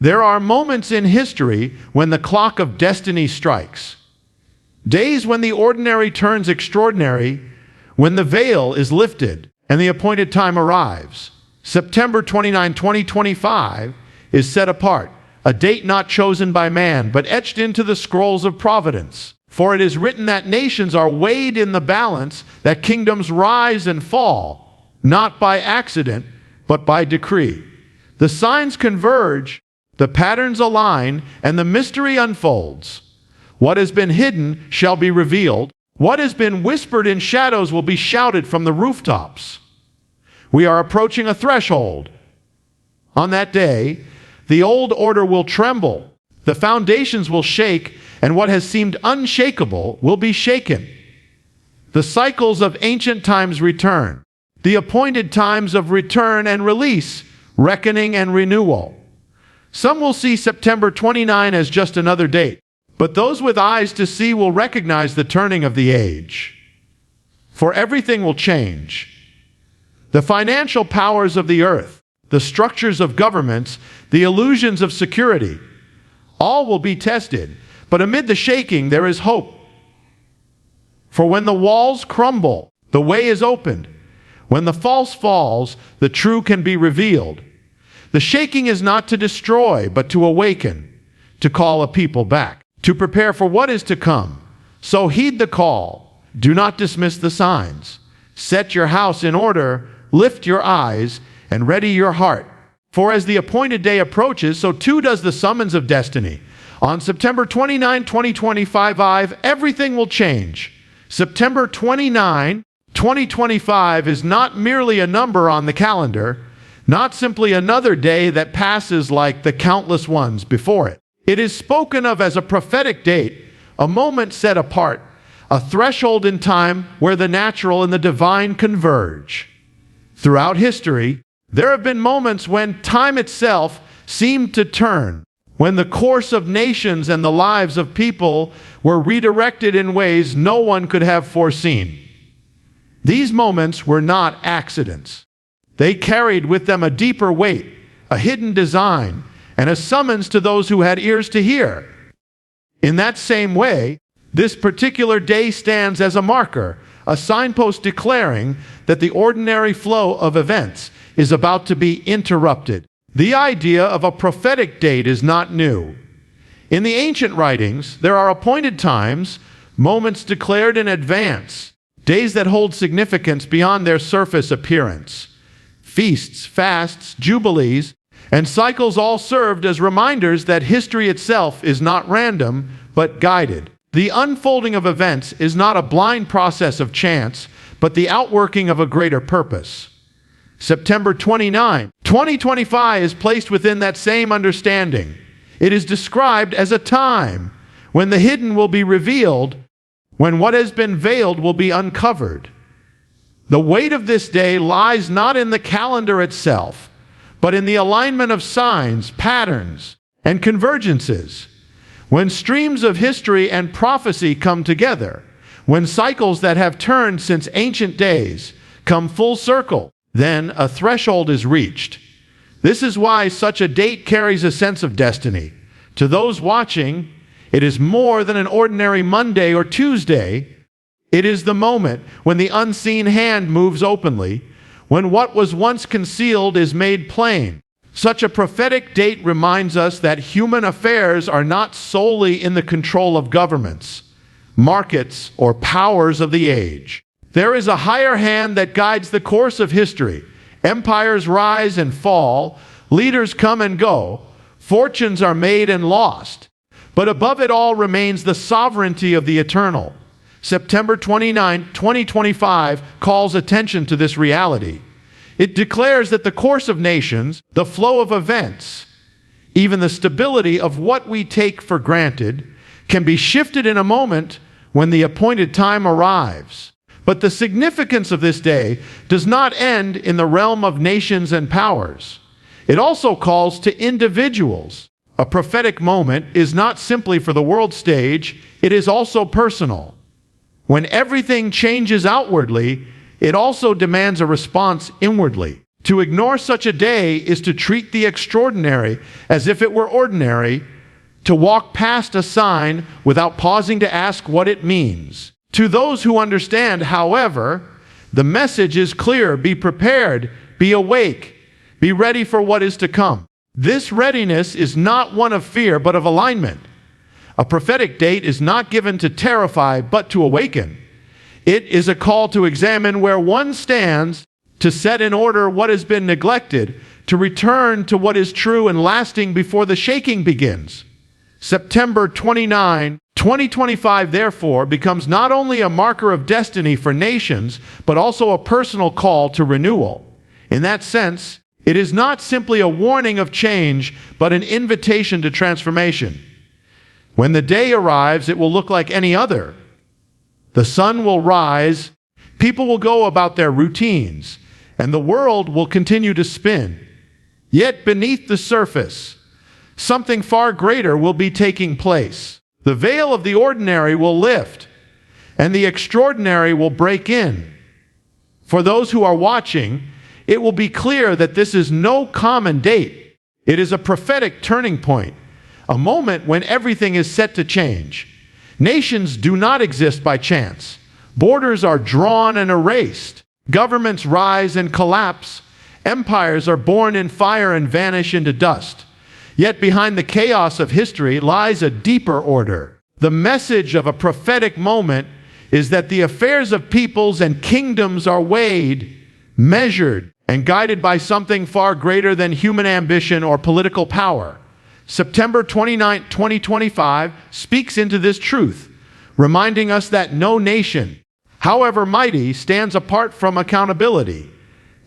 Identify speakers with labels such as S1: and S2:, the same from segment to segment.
S1: There are moments in history when the clock of destiny strikes. Days when the ordinary turns extraordinary, when the veil is lifted and the appointed time arrives. September 29, 2025 is set apart, a date not chosen by man, but etched into the scrolls of providence. For it is written that nations are weighed in the balance, that kingdoms rise and fall, not by accident, but by decree. The signs converge, the patterns align, and the mystery unfolds. What has been hidden shall be revealed. What has been whispered in shadows will be shouted from the rooftops. We are approaching a threshold. On that day, the old order will tremble, the foundations will shake, and what has seemed unshakable will be shaken. The cycles of ancient times return, the appointed times of return and release, reckoning and renewal. Some will see September 29 as just another date, but those with eyes to see will recognize the turning of the age. For everything will change. The financial powers of the earth, the structures of governments, the illusions of security, all will be tested, but amid the shaking there is hope. For when the walls crumble, the way is opened. When the false falls, the true can be revealed. The shaking is not to destroy, but to awaken, to call a people back, to prepare for what is to come. So heed the call. Do not dismiss the signs. Set your house in order, lift your eyes, and ready your heart. For as the appointed day approaches, so too does the summons of destiny. On September 29, 2025, everything will change. September 29, 2025 is not merely a number on the calendar, not simply another day that passes like the countless ones before it. It is spoken of as a prophetic date, a moment set apart, a threshold in time where the natural and the divine converge. Throughout history, there have been moments when time itself seemed to turn, when the course of nations and the lives of people were redirected in ways no one could have foreseen. These moments were not accidents. They carried with them a deeper weight, a hidden design, and a summons to those who had ears to hear. In that same way, this particular day stands as a marker, a signpost declaring that the ordinary flow of events is about to be interrupted. The idea of a prophetic date is not new. In the ancient writings, there are appointed times, moments declared in advance, days that hold significance beyond their surface appearance. Feasts, fasts, jubilees, and cycles all served as reminders that history itself is not random, but guided. The unfolding of events is not a blind process of chance, but the outworking of a greater purpose. September 29, 2025 is placed within that same understanding. It is described as a time when the hidden will be revealed, when what has been veiled will be uncovered. The weight of this day lies not in the calendar itself, but in the alignment of signs, patterns, and convergences. When streams of history and prophecy come together, when cycles that have turned since ancient days come full circle, then a threshold is reached. This is why such a date carries a sense of destiny. To those watching, it is more than an ordinary Monday or Tuesday. It is the moment when the unseen hand moves openly, when what was once concealed is made plain. Such a prophetic date reminds us that human affairs are not solely in the control of governments, markets, or powers of the age. There is a higher hand that guides the course of history. Empires rise and fall, leaders come and go, fortunes are made and lost. But above it all remains the sovereignty of the eternal. September 29, 2025 calls attention to this reality. It declares that the course of nations, the flow of events, even the stability of what we take for granted, can be shifted in a moment when the appointed time arrives. But the significance of this day does not end in the realm of nations and powers. It also calls to individuals. A prophetic moment is not simply for the world stage, it is also personal. When everything changes outwardly, it also demands a response inwardly. To ignore such a day is to treat the extraordinary as if it were ordinary, to walk past a sign without pausing to ask what it means. To those who understand, however, the message is clear: be prepared, be awake, be ready for what is to come. This readiness is not one of fear, but of alignment. A prophetic date is not given to terrify, but to awaken. It is a call to examine where one stands, to set in order what has been neglected, to return to what is true and lasting before the shaking begins. September 29, 2025, therefore, becomes not only a marker of destiny for nations, but also a personal call to renewal. In that sense, it is not simply a warning of change, but an invitation to transformation. When the day arrives, it will look like any other. The sun will rise, people will go about their routines, and the world will continue to spin. Yet beneath the surface, something far greater will be taking place. The veil of the ordinary will lift, and the extraordinary will break in. For those who are watching, it will be clear that this is no common date. It is a prophetic turning point, a moment when everything is set to change. Nations do not exist by chance. Borders are drawn and erased. Governments rise and collapse. Empires are born in fire and vanish into dust. Yet behind the chaos of history lies a deeper order. The message of a prophetic moment is that the affairs of peoples and kingdoms are weighed, measured, and guided by something far greater than human ambition or political power. September 29, 2025 speaks into this truth, reminding us that no nation, however mighty, stands apart from accountability.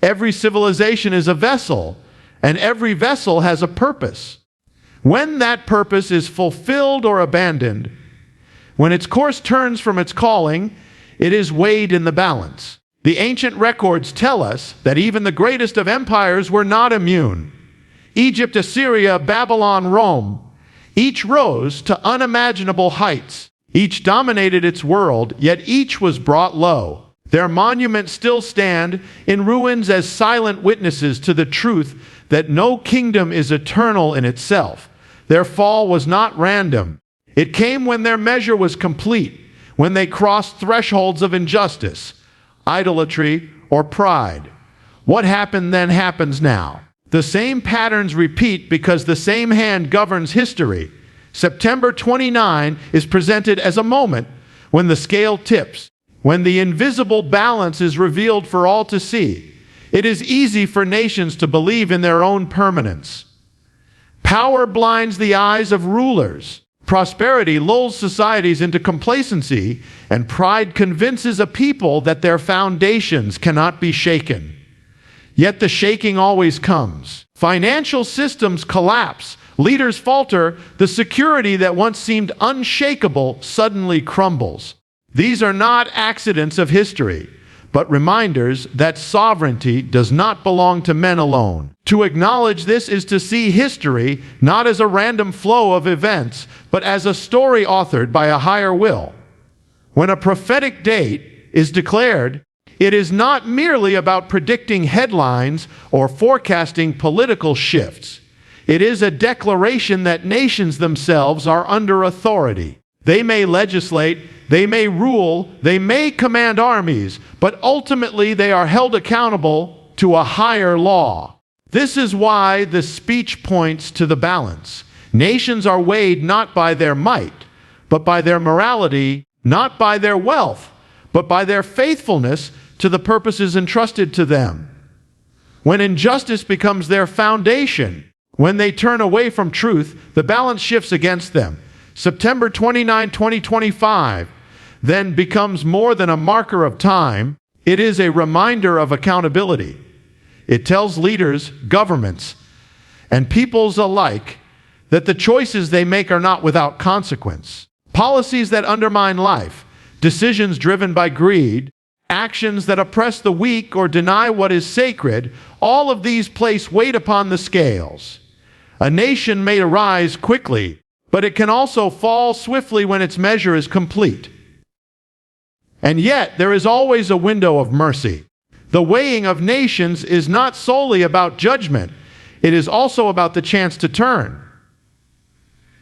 S1: Every civilization is a vessel, and every vessel has a purpose. When that purpose is fulfilled or abandoned, when its course turns from its calling, it is weighed in the balance. The ancient records tell us that even the greatest of empires were not immune. Egypt, Assyria, Babylon, Rome, each rose to unimaginable heights. Each dominated its world, yet each was brought low. Their monuments still stand in ruins as silent witnesses to the truth that no kingdom is eternal in itself. Their fall was not random. It came when their measure was complete, when they crossed thresholds of injustice, idolatry, or pride. What happened then happens now. The same patterns repeat because the same hand governs history. September 29 is presented as a moment when the scale tips, when the invisible balance is revealed for all to see. It is easy for nations to believe in their own permanence. Power blinds the eyes of rulers. Prosperity lulls societies into complacency, and pride convinces a people that their foundations cannot be shaken. Yet the shaking always comes. Financial systems collapse. Leaders falter. The security that once seemed unshakable suddenly crumbles. These are not accidents of history, but reminders that sovereignty does not belong to men alone. To acknowledge this is to see history not as a random flow of events, but as a story authored by a higher will. When a prophetic date is declared, it is not merely about predicting headlines or forecasting political shifts. It is a declaration that nations themselves are under authority. They may legislate, they may rule, they may command armies, but ultimately they are held accountable to a higher law. This is why the speech points to the balance. Nations are weighed not by their might, but by their morality, not by their wealth, but by their faithfulness to the purposes entrusted to them. When injustice becomes their foundation, when they turn away from truth, the balance shifts against them. September 29, 2025 then becomes more than a marker of time. It is a reminder of accountability. It tells leaders, governments, and peoples alike that the choices they make are not without consequence. Policies that undermine life, decisions driven by greed, actions that oppress the weak or deny what is sacred, all of these place weight upon the scales. A nation may arise quickly, but it can also fall swiftly when its measure is complete. And yet, there is always a window of mercy. The weighing of nations is not solely about judgment. It is also about the chance to turn.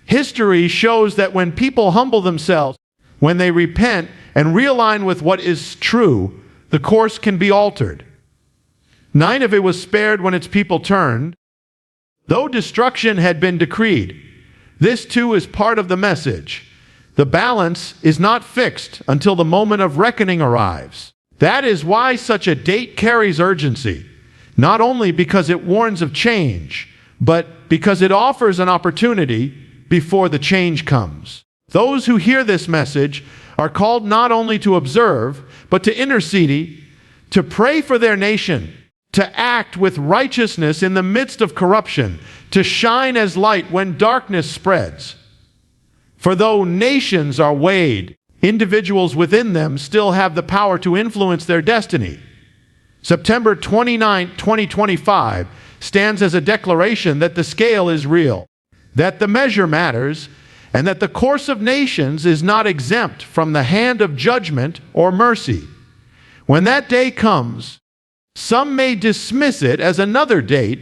S1: History shows that when people humble themselves, when they repent and realign with what is true, the course can be altered. Nineveh was spared when its people turned. Though destruction had been decreed, this too is part of the message. The balance is not fixed until the moment of reckoning arrives. That is why such a date carries urgency, not only because it warns of change, but because it offers an opportunity before the change comes. Those who hear this message are called not only to observe, but to intercede, to pray for their nation, to act with righteousness in the midst of corruption, to shine as light when darkness spreads. For though nations are weighed, individuals within them still have the power to influence their destiny. September 29, 2025 stands as a declaration that the scale is real, that the measure matters, and that the course of nations is not exempt from the hand of judgment or mercy. When that day comes, some may dismiss it as another date,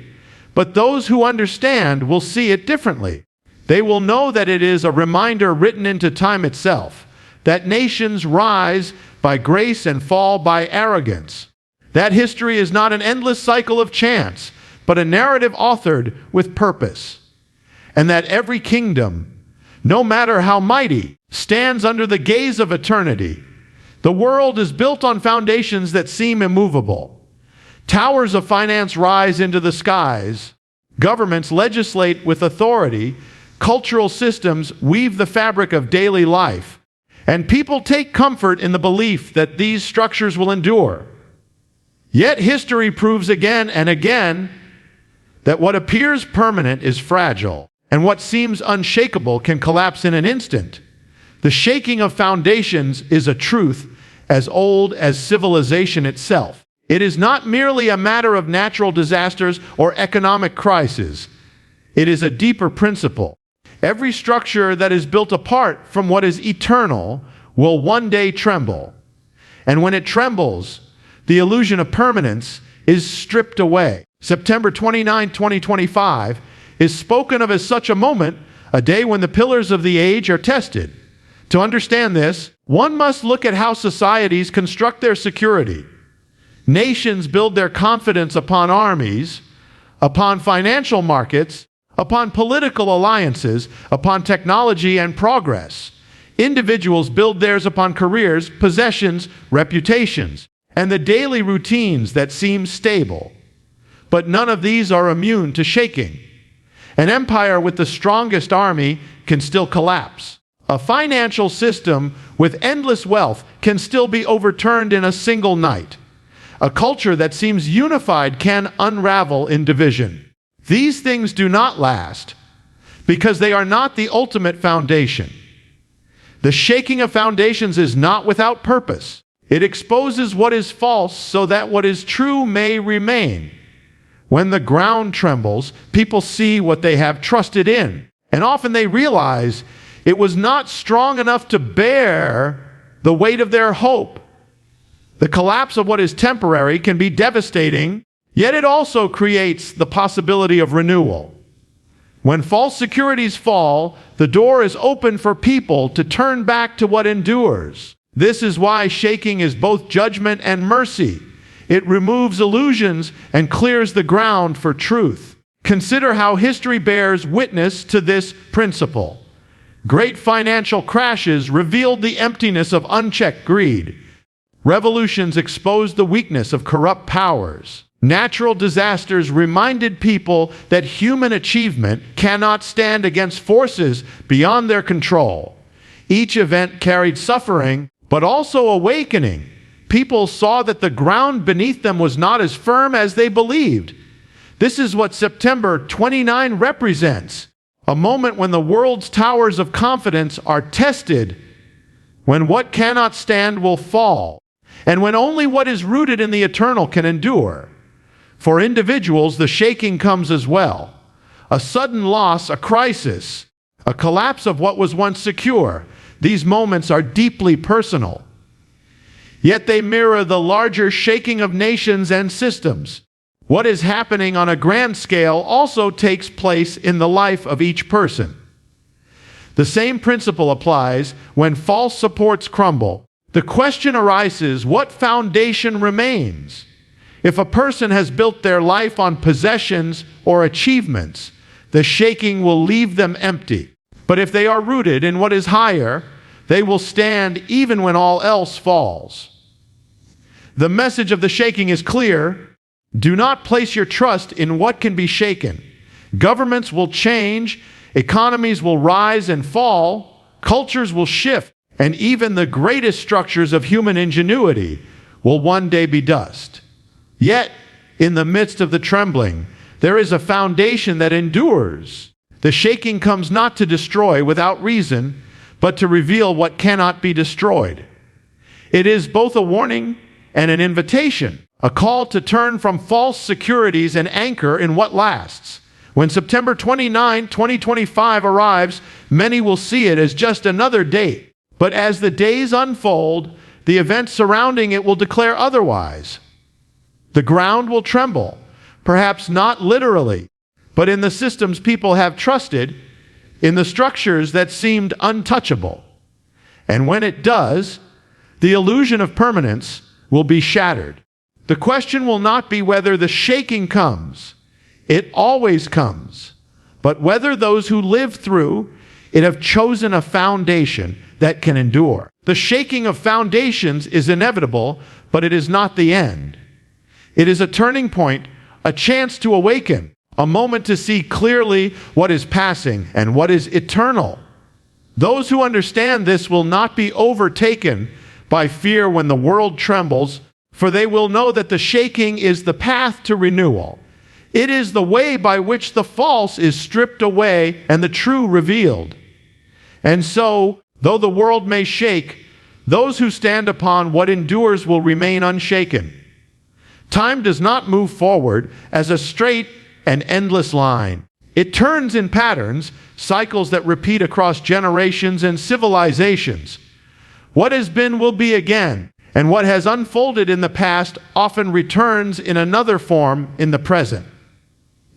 S1: but those who understand will see it differently. They will know that it is a reminder written into time itself, that nations rise by grace and fall by arrogance. That history is not an endless cycle of chance, but a narrative authored with purpose. And that every kingdom, no matter how mighty, stands under the gaze of eternity. The world is built on foundations that seem immovable. Towers of finance rise into the skies. Governments legislate with authority. Cultural systems weave the fabric of daily life. And people take comfort in the belief that these structures will endure. Yet history proves again and again that what appears permanent is fragile, and what seems unshakable can collapse in an instant. The shaking of foundations is a truth as old as civilization itself. It is not merely a matter of natural disasters or economic crises. It is a deeper principle. Every structure that is built apart from what is eternal will one day tremble. And when it trembles, the illusion of permanence is stripped away. September 29, 2025 is spoken of as such a moment, a day when the pillars of the age are tested. To understand this, one must look at how societies construct their security. Nations build their confidence upon armies, upon financial markets, upon political alliances, upon technology and progress. Individuals build theirs upon careers, possessions, reputations, and the daily routines that seem stable. But none of these are immune to shaking. An empire with the strongest army can still collapse. A financial system with endless wealth can still be overturned in a single night. A culture that seems unified can unravel in division. These things do not last because they are not the ultimate foundation. The shaking of foundations is not without purpose. It exposes what is false so that what is true may remain. When the ground trembles, people see what they have trusted in, and often they realize it was not strong enough to bear the weight of their hope. The collapse of what is temporary can be devastating, yet it also creates the possibility of renewal. When false securities fall, the door is open for people to turn back to what endures. This is why shaking is both judgment and mercy. It removes illusions and clears the ground for truth. Consider how history bears witness to this principle. Great financial crashes revealed the emptiness of unchecked greed. Revolutions exposed the weakness of corrupt powers. Natural disasters reminded people that human achievement cannot stand against forces beyond their control. Each event carried suffering, but also awakening. People saw that the ground beneath them was not as firm as they believed. This is what September 29 represents, a moment when the world's towers of confidence are tested, when what cannot stand will fall, and when only what is rooted in the eternal can endure. For individuals, the shaking comes as well. A sudden loss, a crisis, a collapse of what was once secure. These moments are deeply personal. Yet they mirror the larger shaking of nations and systems. What is happening on a grand scale also takes place in the life of each person. The same principle applies when false supports crumble. The question arises, what foundation remains? If a person has built their life on possessions or achievements, the shaking will leave them empty. But if they are rooted in what is higher, they will stand even when all else falls. The message of the shaking is clear. Do not place your trust in what can be shaken. Governments will change, economies will rise and fall, cultures will shift, and even the greatest structures of human ingenuity will one day be dust. Yet, in the midst of the trembling, there is a foundation that endures. The shaking comes not to destroy without reason, but to reveal what cannot be destroyed. It is both a warning and an invitation, a call to turn from false securities and anchor in what lasts. When September 29, 2025 arrives, many will see it as just another date. But as the days unfold, the events surrounding it will declare otherwise. The ground will tremble, perhaps not literally, but in the systems people have trusted, in the structures that seemed untouchable. And when it does, the illusion of permanence will be shattered. The question will not be whether the shaking comes. It always comes. But whether those who live through it have chosen a foundation that can endure. The shaking of foundations is inevitable, but it is not the end. It is a turning point, a chance to awaken, a moment to see clearly what is passing and what is eternal. Those who understand this will not be overtaken by fear when the world trembles, for they will know that the shaking is the path to renewal. It is the way by which the false is stripped away and the true revealed. And so, though the world may shake, those who stand upon what endures will remain unshaken. Time does not move forward as a straight and endless line. It turns in patterns, cycles that repeat across generations and civilizations. What has been will be again, and what has unfolded in the past often returns in another form in the present.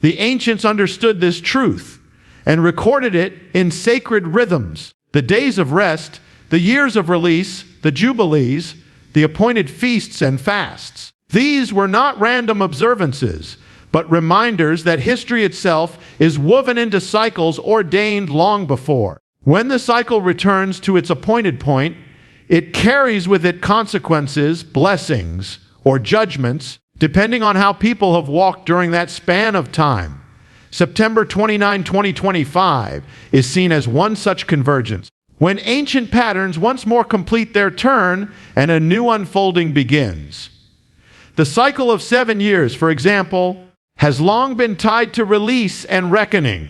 S1: The ancients understood this truth and recorded it in sacred rhythms. The days of rest, the years of release, the jubilees, the appointed feasts and fasts. These were not random observances, but reminders that history itself is woven into cycles ordained long before. When the cycle returns to its appointed point, it carries with it consequences, blessings, or judgments, depending on how people have walked during that span of time. September 29, 2025 is seen as one such convergence, when ancient patterns once more complete their turn and a new unfolding begins. The cycle of 7 years, for example, has long been tied to release and reckoning.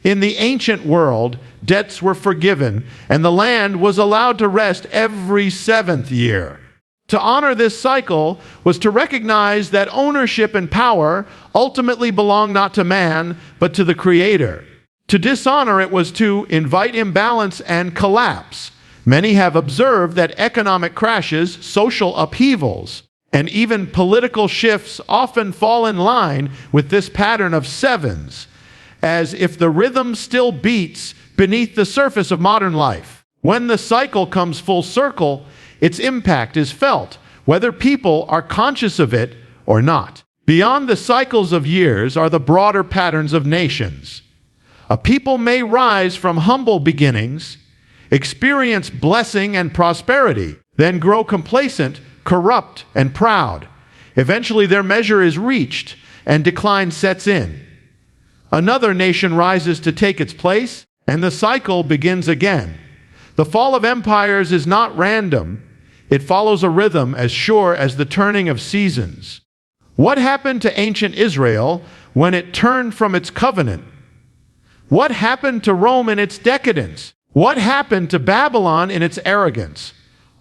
S1: In the ancient world, debts were forgiven, and the land was allowed to rest every 7th year. To honor this cycle was to recognize that ownership and power ultimately belong not to man, but to the Creator. To dishonor it was to invite imbalance and collapse. Many have observed that economic crashes, social upheavals, and even political shifts often fall in line with this pattern of sevens, as if the rhythm still beats beneath the surface of modern life. When the cycle comes full circle, its impact is felt, whether people are conscious of it or not. Beyond the cycles of years are the broader patterns of nations. A people may rise from humble beginnings, experience blessing and prosperity, then grow complacent, corrupt, and proud. Eventually their measure is reached and decline sets in. Another nation rises to take its place, and the cycle begins again. The fall of empires is not random. It follows a rhythm as sure as the turning of seasons. What happened to ancient Israel when it turned from its covenant? What happened to Rome in its decadence? What happened to Babylon in its arrogance?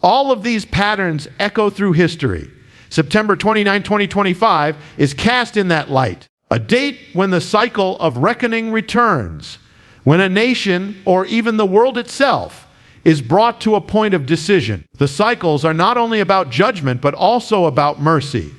S1: All of these patterns echo through history. September 29, 2025 is cast in that light, a date when the cycle of reckoning returns, when a nation, or even the world itself, is brought to a point of decision. The cycles are not only about judgment, but also about mercy.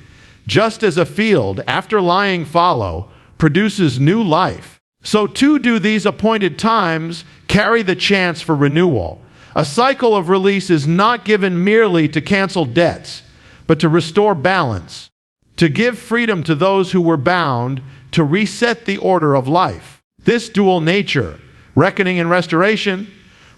S1: Just as a field, after lying fallow, produces new life, so too do these appointed times carry the chance for renewal. A cycle of release is not given merely to cancel debts, but to restore balance, to give freedom to those who were bound, to reset the order of life. This dual nature, reckoning and restoration,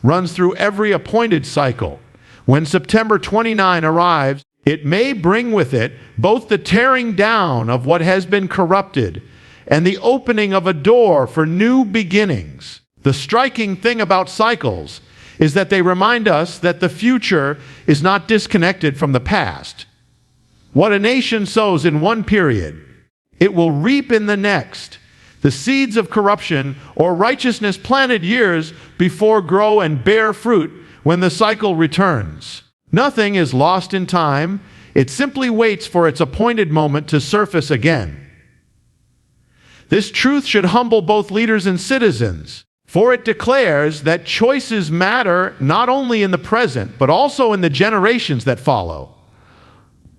S1: runs through every appointed cycle. When September 29 arrives, it may bring with it both the tearing down of what has been corrupted and the opening of a door for new beginnings. The striking thing about cycles is that they remind us that the future is not disconnected from the past. What a nation sows in one period, it will reap in the next. The seeds of corruption or righteousness planted years before grow and bear fruit when the cycle returns. Nothing is lost in time. It simply waits for its appointed moment to surface again. This truth should humble both leaders and citizens, for it declares that choices matter not only in the present, but also in the generations that follow.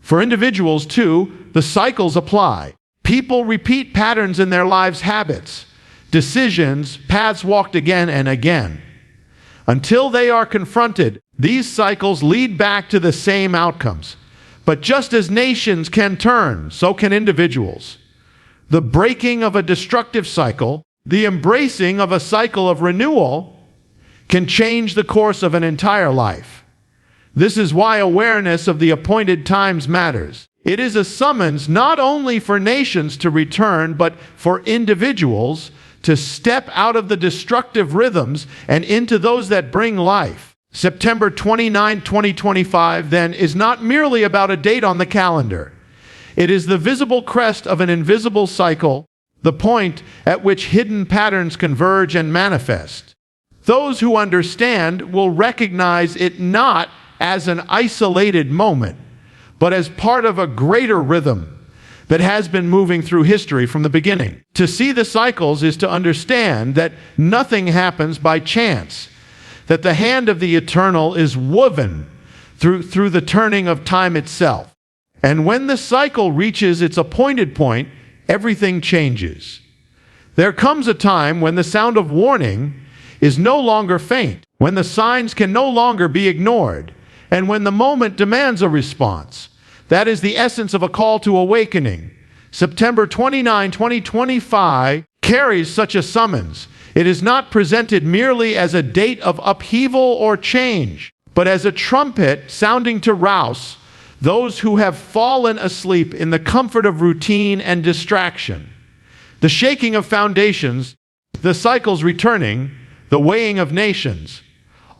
S1: For individuals, too, the cycles apply. People repeat patterns in their lives' habits, decisions, paths walked again and again. Until they are confronted, these cycles lead back to the same outcomes. But just as nations can turn, so can individuals. The breaking of a destructive cycle, the embracing of a cycle of renewal, can change the course of an entire life. This is why awareness of the appointed times matters. It is a summons not only for nations to return, but for individuals to step out of the destructive rhythms and into those that bring life. September 29, 2025, then, is not merely about a date on the calendar. It is the visible crest of an invisible cycle, the point at which hidden patterns converge and manifest. Those who understand will recognize it not as an isolated moment, but as part of a greater rhythm that has been moving through history from the beginning. To see the cycles is to understand that nothing happens by chance, that the hand of the eternal is woven through the turning of time itself. And when the cycle reaches its appointed point, everything changes. There comes a time when the sound of warning is no longer faint, when the signs can no longer be ignored, and when the moment demands a response. That is the essence of a call to awakening. September 29, 2025 carries such a summons. It is not presented merely as a date of upheaval or change, but as a trumpet sounding to rouse those who have fallen asleep in the comfort of routine and distraction. The shaking of foundations, the cycles returning, the weighing of nations.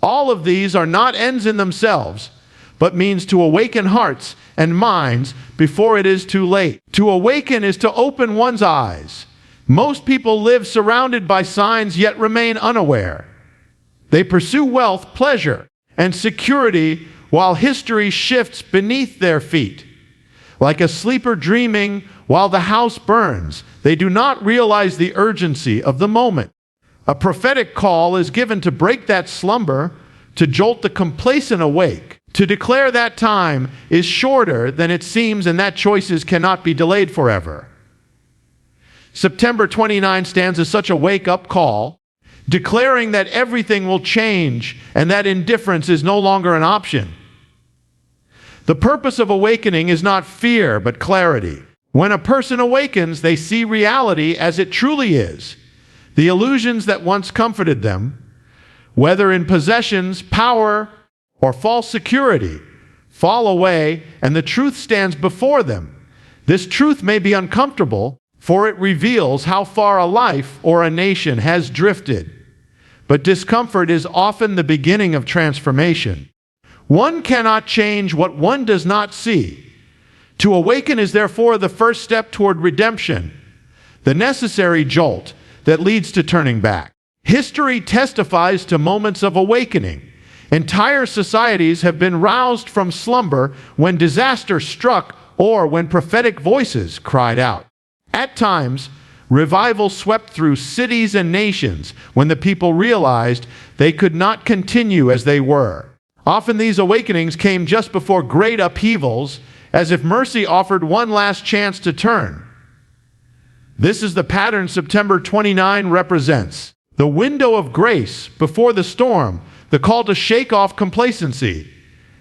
S1: All of these are not ends in themselves, but means to awaken hearts and minds before it is too late. To awaken is to open one's eyes. Most people live surrounded by signs yet remain unaware. They pursue wealth, pleasure, and security while history shifts beneath their feet. Like a sleeper dreaming while the house burns, they do not realize the urgency of the moment. A prophetic call is given to break that slumber, to jolt the complacent awake, to declare that time is shorter than it seems and that choices cannot be delayed forever. September 29 stands as such a wake-up call, declaring that everything will change and that indifference is no longer an option. The purpose of awakening is not fear, but clarity. When a person awakens, they see reality as it truly is. The illusions that once comforted them, whether in possessions, power, or false security, fall away and the truth stands before them. This truth may be uncomfortable, for it reveals how far a life or a nation has drifted. But discomfort is often the beginning of transformation. One cannot change what one does not see. To awaken is therefore the first step toward redemption, the necessary jolt that leads to turning back. History testifies to moments of awakening. Entire societies have been roused from slumber when disaster struck or when prophetic voices cried out. At times, Revival swept through cities and nations when the people realized they could not continue as they were. Often these awakenings came just before great upheavals, as if mercy offered one last chance to turn. This is the pattern September 29 represents. The window of grace before the storm, the call to shake off complacency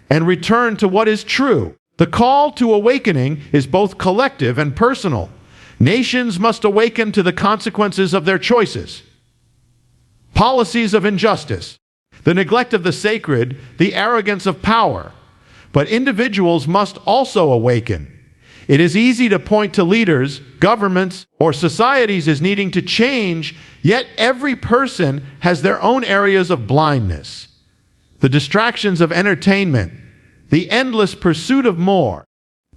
S1: and return to what is true. The call to awakening is both collective and personal. Nations must awaken to the consequences of their choices. Policies of injustice, the neglect of the sacred, the arrogance of power. But individuals must also awaken. It is easy to point to leaders, governments, or societies as needing to change, yet every person has their own areas of blindness. The distractions of entertainment, the endless pursuit of more,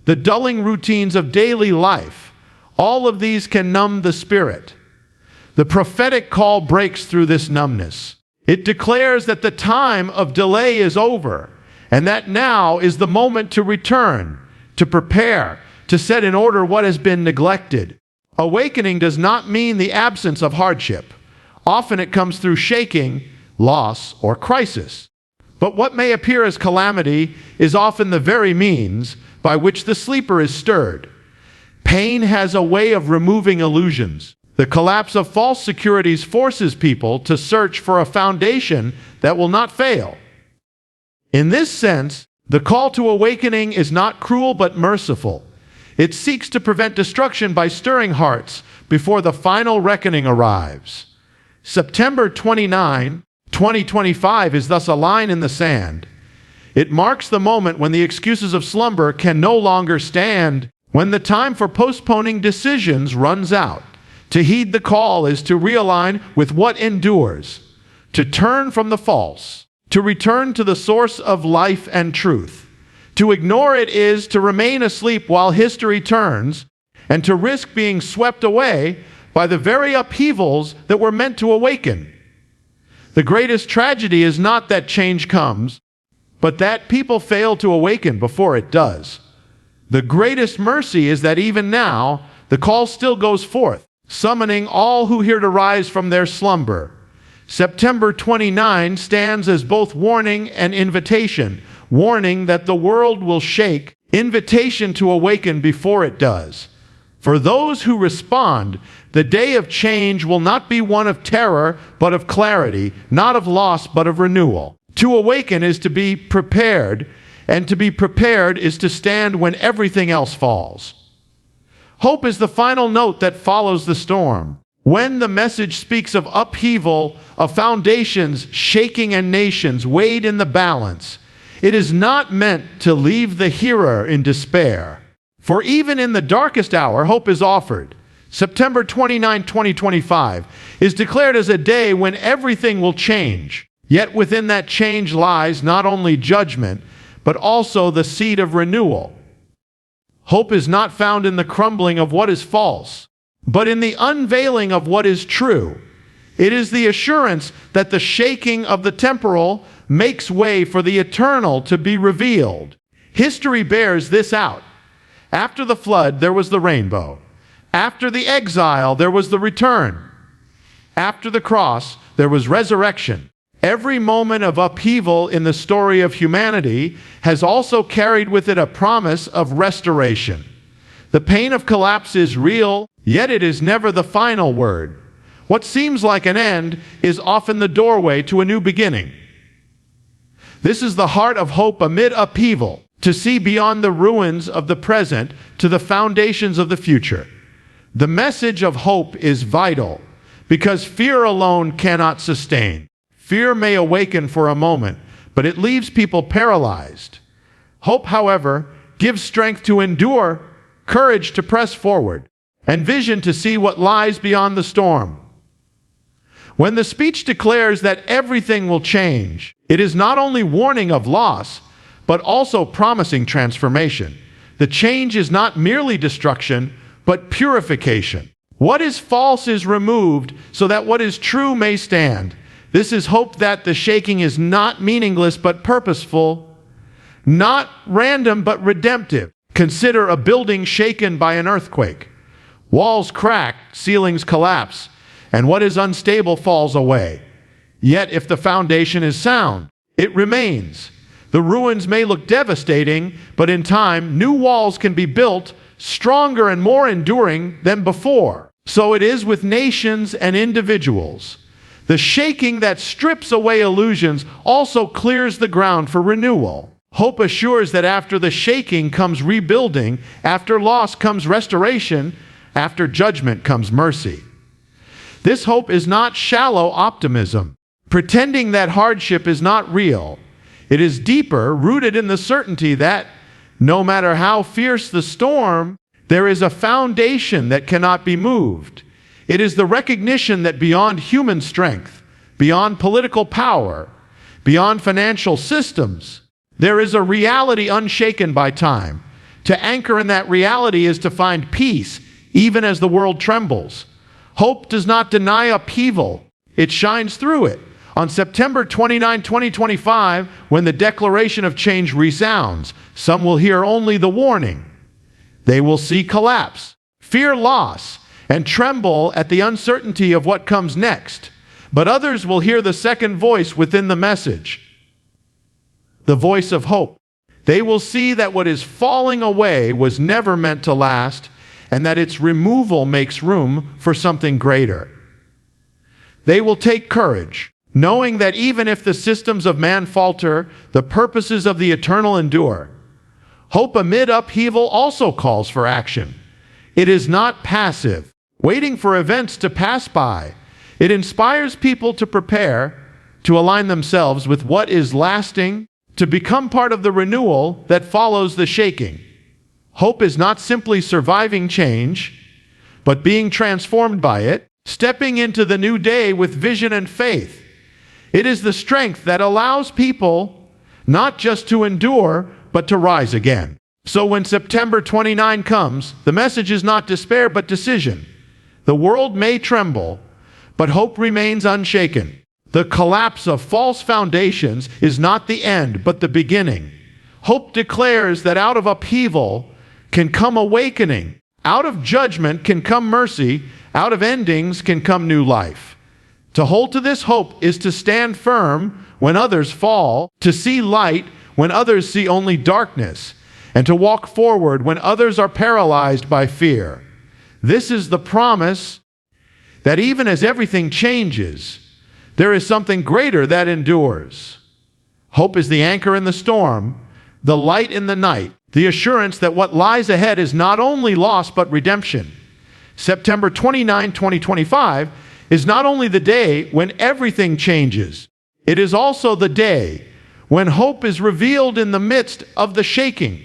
S1: the dulling routines of daily life, all of these can numb the spirit. The prophetic call breaks through this numbness. It declares that the time of delay is over, and that now is the moment to return, to prepare, to set in order what has been neglected. Awakening does not mean the absence of hardship. Often it comes through shaking, loss, or crisis. But what may appear as calamity is often the very means by which the sleeper is stirred. Pain has a way of removing illusions. The collapse of false securities forces people to search for a foundation that will not fail. In this sense, the call to awakening is not cruel but merciful. It seeks to prevent destruction by stirring hearts before the final reckoning arrives. September 29, 2025 is thus a line in the sand. It marks the moment when the excuses of slumber can no longer stand, when the time for postponing decisions runs out. To heed the call is to realign with what endures, to turn from the false, to return to the source of life and truth. To ignore it is to remain asleep while history turns, and to risk being swept away by the very upheavals that were meant to awaken. The greatest tragedy is not that change comes, but that people fail to awaken before it does. The greatest mercy is that even now, the call still goes forth, summoning all who hear to rise from their slumber. September 29 stands as both warning and invitation, warning that the world will shake, invitation to awaken before it does. For those who respond, the day of change will not be one of terror, but of clarity, not of loss, but of renewal. To awaken is to be prepared, and to be prepared is to stand when everything else falls. Hope is the final note that follows the storm. When the message speaks of upheaval, of foundations shaking and nations weighed in the balance, it is not meant to leave the hearer in despair. For even in the darkest hour, hope is offered. September 29, 2025 is declared as a day when everything will change. Yet within that change lies not only judgment, but also the seed of renewal. Hope is not found in the crumbling of what is false, but in the unveiling of what is true. It is the assurance that the shaking of the temporal makes way for the eternal to be revealed. History bears this out. After the flood, there was the rainbow. After the exile, there was the return. After the cross, there was resurrection. Every moment of upheaval in the story of humanity has also carried with it a promise of restoration. The pain of collapse is real, yet it is never the final word. What seems like an end is often the doorway to a new beginning. This is the heart of hope amid upheaval, to see beyond the ruins of the present to the foundations of the future. The message of hope is vital, because fear alone cannot sustain. Fear may awaken for a moment, but it leaves people paralyzed. Hope, however, gives strength to endure, courage to press forward, and vision to see what lies beyond the storm. When the speech declares that everything will change, it is not only warning of loss, but also promising transformation. The change is not merely destruction, but purification. What is false is removed so that what is true may stand. This is hope that the shaking is not meaningless but purposeful, not random but redemptive. Consider a building shaken by an earthquake. Walls crack, ceilings collapse, and what is unstable falls away. Yet if the foundation is sound, it remains. The ruins may look devastating, but in time, new walls can be built, stronger and more enduring than before. So it is with nations and individuals. The shaking that strips away illusions also clears the ground for renewal. Hope assures that after the shaking comes rebuilding, after loss comes restoration, after judgment comes mercy. This hope is not shallow optimism, pretending that hardship is not real. It is deeper, rooted in the certainty that, no matter how fierce the storm, there is a foundation that cannot be moved. It is the recognition that beyond human strength, beyond political power, beyond financial systems, there is a reality unshaken by time. To anchor in that reality is to find peace, even as the world trembles. Hope does not deny upheaval. It shines through it. On September 29, 2025, when the declaration of change resounds, some will hear only the warning. They will see collapse, fear loss, and tremble at the uncertainty of what comes next. But others will hear the second voice within the message, the voice of hope. They will see that what is falling away was never meant to last, and that its removal makes room for something greater. They will take courage, knowing that even if the systems of man falter, the purposes of the eternal endure. Hope amid upheaval also calls for action. It is not passive, waiting for events to pass by. It inspires people to prepare, to align themselves with what is lasting, to become part of the renewal that follows the shaking. Hope is not simply surviving change, but being transformed by it, stepping into the new day with vision and faith. It is the strength that allows people not just to endure, but to rise again. So when September 29 comes, the message is not despair, but decision. The world may tremble, but hope remains unshaken. The collapse of false foundations is not the end, but the beginning. Hope declares that out of upheaval can come awakening. Out of judgment can come mercy. Out of endings can come new life. To hold to this hope is to stand firm when others fall, to see light when others see only darkness, and to walk forward when others are paralyzed by fear. This is the promise that even as everything changes, there is something greater that endures. Hope is the anchor in the storm, the light in the night, the assurance that what lies ahead is not only loss but redemption. September 29, 2025 is not only the day when everything changes, it is also the day when hope is revealed in the midst of the shaking.